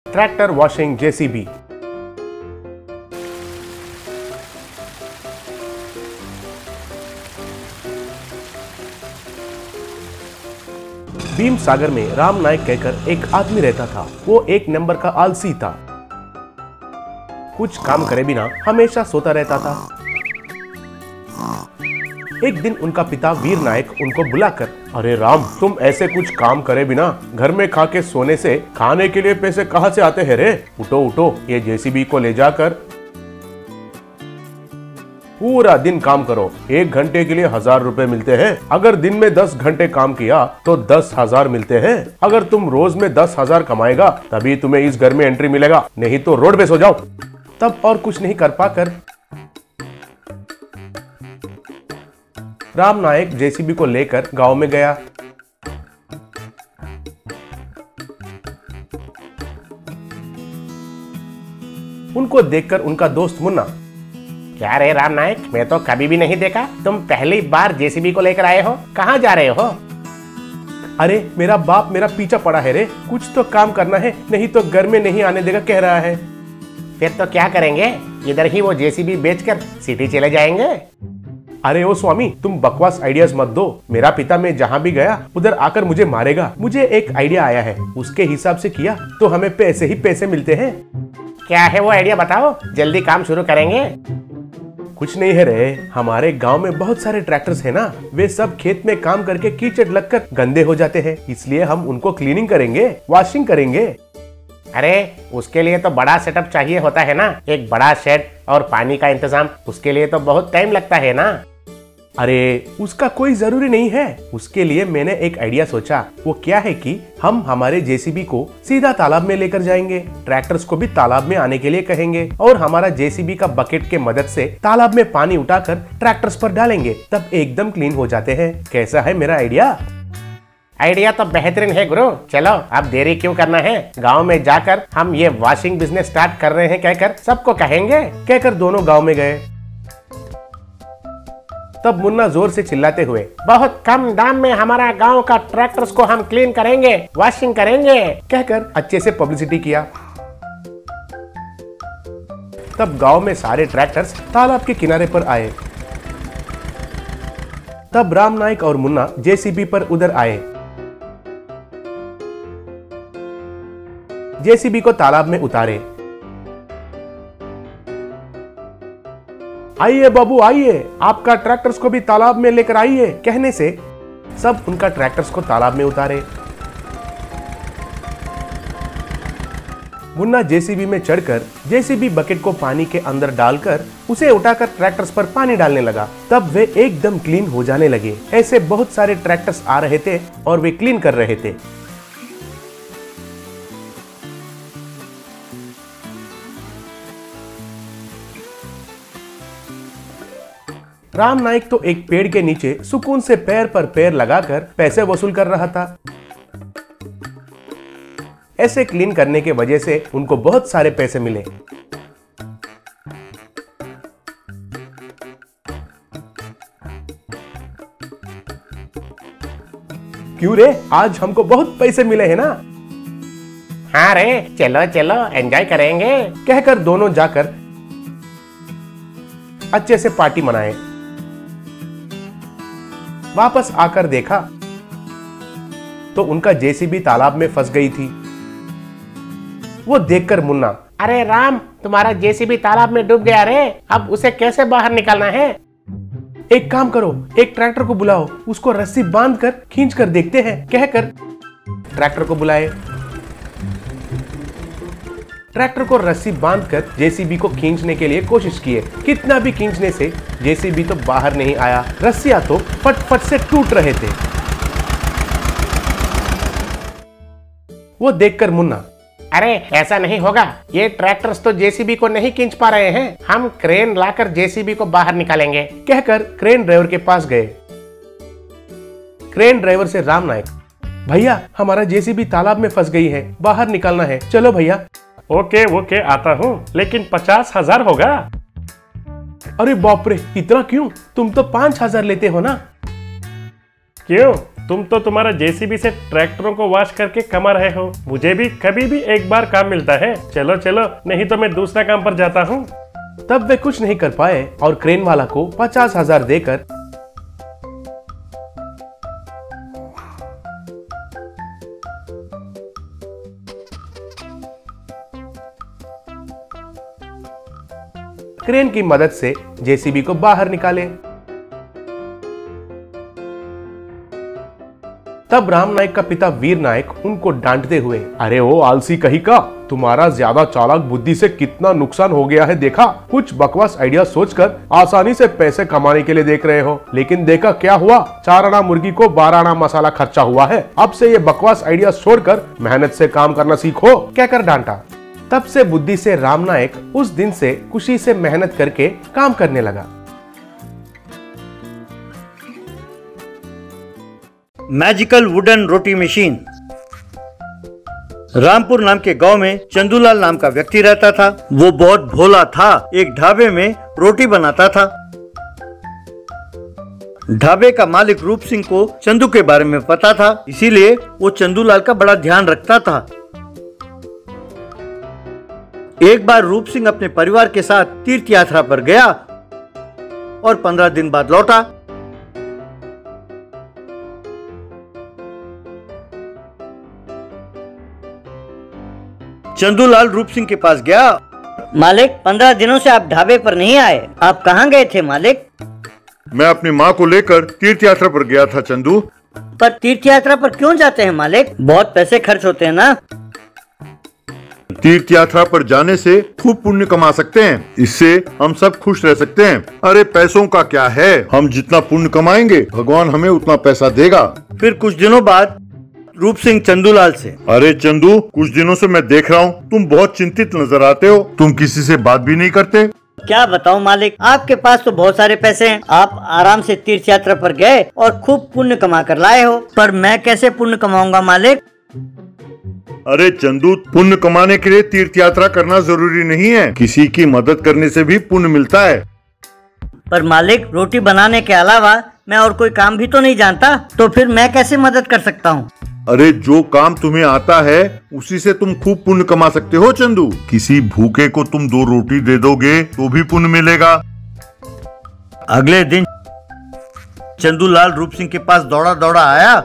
Tractor washing JCB. Bhim Sagar में राम नायक कहकर एक आदमी रहता था। वो एक नंबर का आलसी था। कुछ काम करे बिना हमेशा सोता रहता था। एक दिन उनका पिता वीर नायक उनको बुलाकर, अरे राम, तुम ऐसे कुछ काम करे बिना घर में खा के सोने से खाने के लिए पैसे कहाँ से आते हैं रे? उठो उठो, ये जेसीबी को ले जाकर पूरा दिन काम करो। 1 घंटे के लिए 1000 रुपए मिलते हैं। अगर दिन में 10 घंटे काम किया तो 10,000 मिलते हैं। अगर तुम रोज में 10,000 कमाएगा तभी तुम्हें इस घर में एंट्री मिलेगा, नहीं तो रोड पे सो जाओ। तब और कुछ नहीं कर पाकर राम नायक जेसीबी को लेकर गांव में गया। उनको देखकर उनका दोस्त मुन्ना, क्या रे राम नायक, मैं तो कभी भी नहीं देखा, तुम पहली बार जेसीबी को लेकर आए हो, कहाँ जा रहे हो? अरे मेरा बाप मेरा पीछा पड़ा है रे, कुछ तो काम करना है, नहीं तो घर में नहीं आने देगा कह रहा है। फिर तो क्या करेंगे, इधर ही वो जेसीबी बेचकर सिटी चले जाएंगे। अरे ओ स्वामी, तुम बकवास आइडियाज मत दो। मेरा पिता मैं जहाँ भी गया उधर आकर मुझे मारेगा। मुझे एक आइडिया आया है, उसके हिसाब से किया तो हमें पैसे ही पैसे मिलते हैं। क्या है वो आइडिया, बताओ, जल्दी काम शुरू करेंगे। कुछ नहीं है रे, हमारे गांव में बहुत सारे ट्रैक्टर्स है ना, वे सब खेत में काम करके कीचड़ लगकर गंदे हो जाते हैं, इसलिए हम उनको क्लीनिंग करेंगे, वॉशिंग करेंगे। अरे उसके लिए तो बड़ा सेटअप चाहिए होता है ना, एक बड़ा शेड और पानी का इंतजाम, उसके लिए तो बहुत टाइम लगता है ना। अरे उसका कोई जरूरी नहीं है। उसके लिए मैंने एक आइडिया सोचा। वो क्या है कि हम हमारे जेसीबी को सीधा तालाब में लेकर जाएंगे, ट्रैक्टर्स को भी तालाब में आने के लिए कहेंगे और हमारा जेसीबी का बकेट के मदद से तालाब में पानी उठाकर ट्रैक्टर्स पर डालेंगे, तब एकदम क्लीन हो जाते हैं। कैसा है मेरा आइडिया? आइडिया तो बेहतरीन है गुरु, चलो अब देरी क्यों करना है, गांव में जाकर हम ये वॉशिंग बिजनेस स्टार्ट कर रहे हैं कहकर सबको कहेंगे। कहकर दोनों गांव में गए। तब मुन्ना जोर से चिल्लाते हुए, बहुत कम दाम में हमारा गांव का ट्रैक्टर्स को हम क्लीन करेंगे, वॉशिंग करेंगे, कहकर अच्छे से पब्लिसिटी किया। तब गांव में सारे ट्रैक्टर्स तालाब के किनारे पर आए। तब राम नायक और मुन्ना जेसीबी पर उधर आए। जेसीबी को तालाब में उतारे। आइए बाबू आइए, आपका ट्रैक्टर्स को भी तालाब में लेकर आइए, कहने से सब उनका ट्रैक्टर्स को तालाब में उतारे। मुन्ना जेसीबी में चढ़कर जेसीबी बकेट को पानी के अंदर डालकर उसे उठाकर ट्रैक्टर्स पर पानी डालने लगा। तब वे एकदम क्लीन हो जाने लगे। ऐसे बहुत सारे ट्रैक्टर्स आ रहे थे और वे क्लीन कर रहे थे। राम नायक तो एक पेड़ के नीचे सुकून से पैर पर पैर लगाकर पैसे वसूल कर रहा था। ऐसे क्लीन करने के वजह से उनको बहुत सारे पैसे मिले। क्यों रे, आज हमको बहुत पैसे मिले हैं ना? हाँ रे, चलो चलो एंजॉय करेंगे, कहकर दोनों जाकर अच्छे से पार्टी मनाए। वापस आकर देखा तो उनका जेसीबी तालाब में फंस गई थी। वो देखकर मुन्ना, अरे राम, तुम्हारा जेसीबी तालाब में डूब गया रे, अब उसे कैसे बाहर निकालना है? एक काम करो, एक ट्रैक्टर को बुलाओ, उसको रस्सी बांधकर खींच कर देखते हैं, कहकर ट्रैक्टर को बुलाए। ट्रैक्टर को रस्सी बांधकर जेसीबी को खींचने के लिए कोशिश किए। कितना भी खींचने से जेसीबी तो बाहर नहीं आया। रस्सियां तो फट-फट से टूट रहे थे। वो देखकर मुन्ना, अरे ऐसा नहीं होगा, ये ट्रैक्टर्स तो जेसीबी को नहीं खींच पा रहे हैं, हम क्रेन लाकर जेसीबी को बाहर निकालेंगे, कहकर क्रेन ड्राइवर के पास गए। क्रेन ड्राइवर से राम नायक, भैया हमारा जेसीबी तालाब में फंस गई है, बाहर निकालना है, चलो भैया। ओके ओके, आता हूँ, लेकिन 50,000 होगा। अरे बाप रे, इतना क्यों? तुम तो 5,000 लेते हो ना? क्यों, तुम तो तुम्हारा जेसीबी से ट्रैक्टरों को वॉश करके कमा रहे हो, मुझे भी कभी भी एक बार काम मिलता है। चलो चलो, नहीं तो मैं दूसरा काम पर जाता हूँ। तब वे कुछ नहीं कर पाए और क्रेन वाला को 50,000 देकर क्रेन की मदद से जेसीबी को बाहर निकाले। तब राम नायक का पिता वीर नायक उनको डांटते हुए, अरे ओ आलसी कहीं का, तुम्हारा ज्यादा चालाक बुद्धि से कितना नुकसान हो गया है देखा। कुछ बकवास आइडिया सोचकर आसानी से पैसे कमाने के लिए देख रहे हो, लेकिन देखा क्या हुआ, 4 आना मुर्गी को 12 आना मसाला खर्चा हुआ है। अब से ये बकवास आइडिया छोड़कर मेहनत से काम करना सीखो, कहकर डांटा। तब से बुद्धि से राम नायक उस दिन से खुशी से मेहनत करके काम करने लगा। मैजिकल वुडन रोटी मशीन। रामपुर नाम के गांव में चंदूलाल नाम का व्यक्ति रहता था। वो बहुत भोला था। एक ढाबे में रोटी बनाता था। ढाबे का मालिक रूप सिंह को चंदू के बारे में पता था, इसीलिए वो चंदूलाल का बड़ा ध्यान रखता था। एक बार रूप सिंह अपने परिवार के साथ तीर्थ यात्रा पर गया और 15 दिन बाद लौटा। चंदूलाल रूप सिंह के पास गया। मालिक, 15 दिनों से आप ढाबे पर नहीं आए, आप कहाँ गए थे मालिक? मैं अपनी माँ को लेकर तीर्थ यात्रा पर गया था चंदू। पर तीर्थ यात्रा पर क्यों जाते हैं मालिक? बहुत पैसे खर्च होते हैं ना। तीर्थ यात्रा पर जाने से खूब पुण्य कमा सकते हैं, इससे हम सब खुश रह सकते हैं। अरे पैसों का क्या है, हम जितना पुण्य कमाएंगे भगवान हमें उतना पैसा देगा। फिर कुछ दिनों बाद रूप सिंह चंदूलाल से, अरे चंदू, कुछ दिनों से मैं देख रहा हूँ तुम बहुत चिंतित नजर आते हो, तुम किसी से बात भी नहीं करते। क्या बताऊं मालिक, आपके पास तो बहुत सारे पैसे हैं, आप आराम से तीर्थ यात्रा पर गए और खूब पुण्य कमा कर लाए हो, पर मैं कैसे पुण्य कमाऊंगा मालिक? अरे चंदू, पुण्य कमाने के लिए तीर्थ यात्रा करना जरूरी नहीं है, किसी की मदद करने से भी पुण्य मिलता है। पर मालिक, रोटी बनाने के अलावा मैं और कोई काम भी तो नहीं जानता, तो फिर मैं कैसे मदद कर सकता हूँ? अरे जो काम तुम्हें आता है उसी से तुम खूब पुण्य कमा सकते हो चंदू। किसी भूखे को तुम 2 रोटी दे दोगे तो भी पुण्य मिलेगा। अगले दिन चंदूलाल रूप सिंह के पास दौड़ा दौड़ा आया।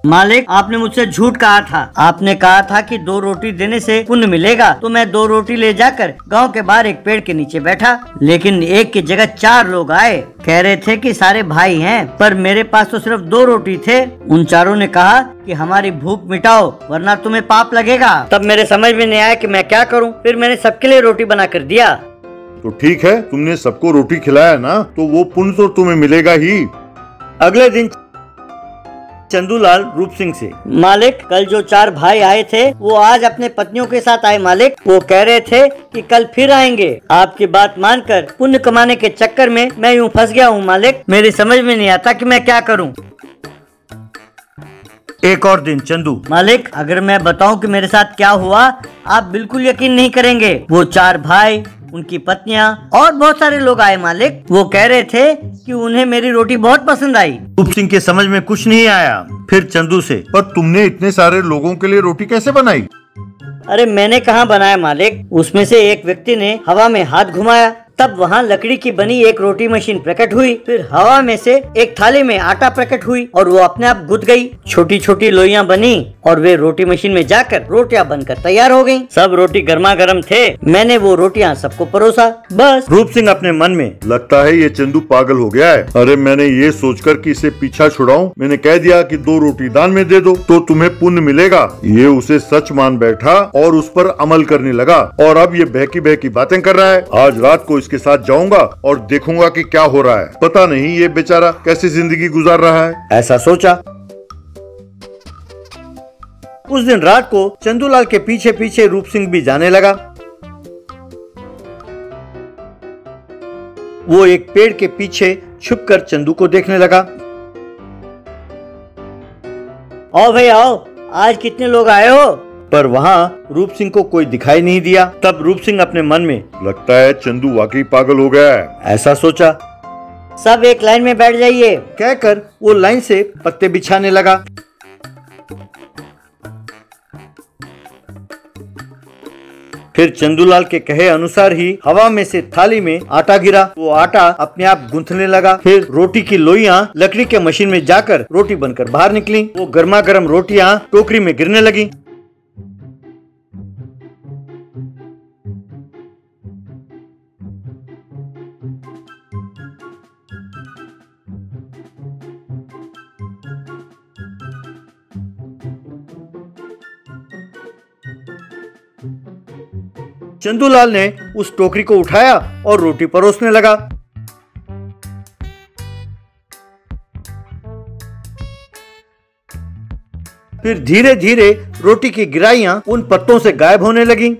मालिक, आपने मुझसे झूठ कहा था। आपने कहा था कि 2 रोटी देने से पुण्य मिलेगा, तो मैं 2 रोटी ले जाकर गांव के बाहर एक पेड़ के नीचे बैठा, लेकिन एक की जगह 4 लोग आए। कह रहे थे कि सारे भाई हैं, पर मेरे पास तो सिर्फ 2 रोटी थे। उन चारों ने कहा कि हमारी भूख मिटाओ वरना तुम्हें पाप लगेगा। तब मेरे समझ में नहीं आया कि मैं क्या करूँ, फिर मैंने सबके लिए रोटी बना कर दिया। तो ठीक है, तुमने सबको रोटी खिलाया ना, तो वो पुण्य तो तुम्हें मिलेगा ही। अगले दिन चंदूलाल रूप सिंह से, मालिक, कल जो 4 भाई आए थे वो आज अपने पत्नियों के साथ आए मालिक। वो कह रहे थे कि कल फिर आएंगे। आपकी बात मानकर पुण्य कमाने के चक्कर में मैं यूं फंस गया हूँ मालिक, मेरी समझ में नहीं आता कि मैं क्या करूँ। एक और दिन चंदू, मालिक, अगर मैं बताऊं कि मेरे साथ क्या हुआ, आप बिल्कुल यकीन नहीं करेंगे। वो 4 भाई, उनकी पत्नियां और बहुत सारे लोग आए मालिक। वो कह रहे थे कि उन्हें मेरी रोटी बहुत पसंद आई। रूप सिंह के समझ में कुछ नहीं आया। फिर चंदू से, पर तुमने इतने सारे लोगों के लिए रोटी कैसे बनाई? अरे मैंने कहाँ बनाया मालिक, उसमें से एक व्यक्ति ने हवा में हाथ घुमाया, तब वहाँ लकड़ी की बनी एक रोटी मशीन प्रकट हुई। फिर हवा में से एक थाली में आटा प्रकट हुई और वो अपने आप गुद गई। छोटी छोटी लोइयां बनी और वे रोटी मशीन में जाकर रोटियां बनकर तैयार हो गयी। सब रोटी गर्मा गर्म थे। मैंने वो रोटियां सबको परोसा, बस। रूप सिंह अपने मन में, लगता है ये चंदू पागल हो गया है। अरे मैंने ये सोचकर कि इसे पीछा छुड़ाऊं, मैंने कह दिया कि 2 रोटी दान में दे दो तो तुम्हें पुण्य मिलेगा। ये उसे सच मान बैठा और उस पर अमल करने लगा, और अब ये बहकी बहकी बातें कर रहा है। आज रात को इसके साथ जाऊंगा और देखूंगा कि क्या हो रहा है। पता नहीं ये बेचारा कैसी जिंदगी गुजार रहा है। ऐसा सोचा। उस दिन रात को चंदूलाल के पीछे पीछे रूप सिंह भी जाने लगा। वो एक पेड़ के पीछे छुपकर चंदू को देखने लगा। आओ भाई आओ, आज कितने लोग आए हो? पर वहाँ रूप सिंह को कोई दिखाई नहीं दिया। तब रूप सिंह अपने मन में, लगता है चंदू वाकई पागल हो गया है। ऐसा सोचा। सब एक लाइन में बैठ जाइए। कहकर वो लाइन से पत्ते बिछाने लगा। फिर चंदूलाल के कहे अनुसार ही हवा में से थाली में आटा गिरा। वो आटा अपने आप गूंथने लगा। फिर रोटी की लोइयां लकड़ी के मशीन में जाकर रोटी बनकर बाहर निकली। वो गर्मा गर्म रोटियां टोकरी में गिरने लगी। चंदूलाल ने उस टोकरी को उठाया और रोटी परोसने लगा। फिर धीरे धीरे रोटी की गिराइयां उन पत्तों से गायब होने लगीं।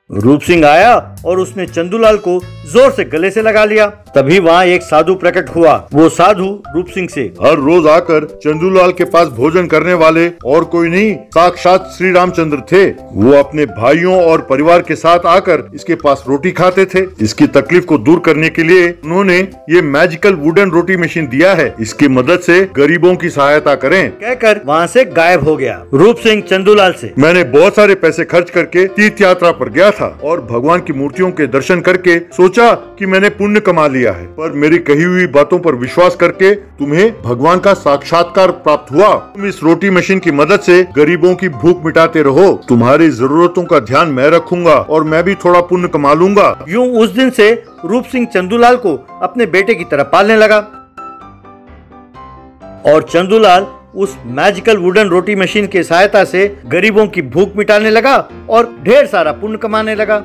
रूप सिंह आया और उसने चंदूलाल को जोर से गले से लगा लिया। तभी वहाँ एक साधु प्रकट हुआ। वो साधु रूप सिंह से, हर रोज आकर चंदूलाल के पास भोजन करने वाले और कोई नहीं, साक्षात श्री रामचंद्र थे। वो अपने भाइयों और परिवार के साथ आकर इसके पास रोटी खाते थे। इसकी तकलीफ को दूर करने के लिए उन्होंने ये मैजिकल वुडन रोटी मशीन दिया है। इसकी मदद से गरीबों की सहायता करें। कहकर वहाँ से गायब हो गया। रूप सिंह चंदूलाल से, मैंने बहुत सारे पैसे खर्च करके तीर्थ यात्रा पर गया था और भगवान की मूर्तियों के दर्शन करके सोचा कि मैंने पुण्य कमा लिया है, पर मेरी कही हुई बातों पर विश्वास करके तुम्हें भगवान का साक्षात्कार प्राप्त हुआ। तुम इस रोटी मशीन की मदद से गरीबों की भूख मिटाते रहो। तुम्हारी जरूरतों का ध्यान मैं रखूंगा और मैं भी थोड़ा पुण्य कमा लूंगा। यूं उस दिन से रूप सिंह चंदूलाल को अपने बेटे की तरह पालने लगा और चंदूलाल उस मैजिकल वुडन रोटी मशीन की सहायता से गरीबों की भूख मिटाने लगा और ढेर सारा पुण्य कमाने लगा।